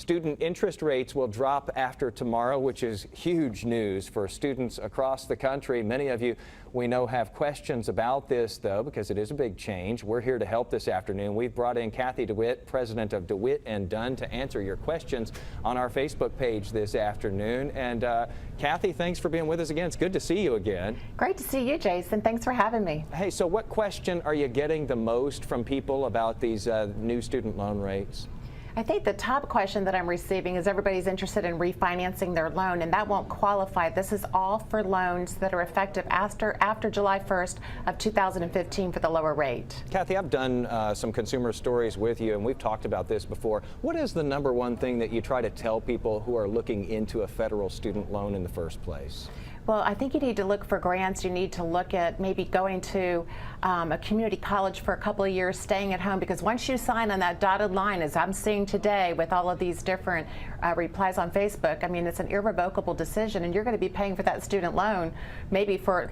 Student interest rates will drop after tomorrow, which is huge news for students across the country. Many of you we know have questions about this, though, because it is a big change. We're here to help this afternoon. We've brought in Cathy DeWitt, president of DeWitt and Dunn, to answer your questions on our Facebook page this afternoon. And Cathy, thanks for being with us again. It's good to see you again. Great to see you, Jason. Thanks for having me. Hey, so what question are you getting the most from people about these new student loan rates? I think the top question that I'm receiving is everybody's interested in refinancing their loan, and that won't qualify. This is all for loans that are effective after July 1st of 2015 for the lower rate. Cathy, I've done some consumer stories with you, and we've talked about this before. What is the number one thing that you try to tell people who are looking into a federal student loan in the first place? Well, I think you need to look for grants. You need to look at maybe going to a community college for a couple of years, staying at home, because once you sign on that dotted line, as I'm seeing today with all of these different replies on Facebook, I mean, it's an irrevocable decision, and you're going to be paying for that student loan maybe for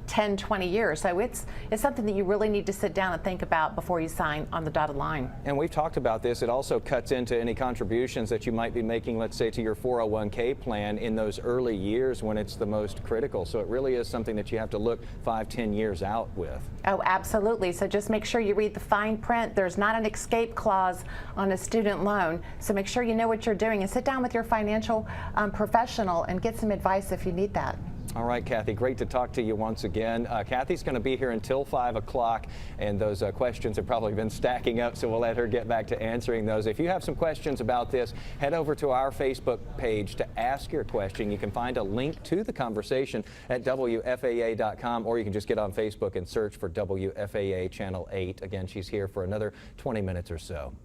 10, 20 years. So it's something that you really need to sit down and think about before you sign on the dotted line. And we've talked about this. It also cuts into any contributions that you might be making, let's say, to your 401k plan in those early years when it's the most critical. So it really is something that you have to look 5, 10 years out with. Oh, absolutely. So just make sure you read the fine print. There's not an escape clause on a student loan. So make sure you know what you're doing and sit down with your financial professional and get some advice if you need that. All right, Cathy, great to talk to you once again. Cathy's going to be here until 5 o'clock, and those questions have probably been stacking up, so we'll let her get back to answering those. If you have some questions about this, head over to our Facebook page to ask your question. You can find a link to the conversation at WFAA.com, or you can just get on Facebook and search for WFAA Channel 8. Again, she's here for another 20 minutes or so.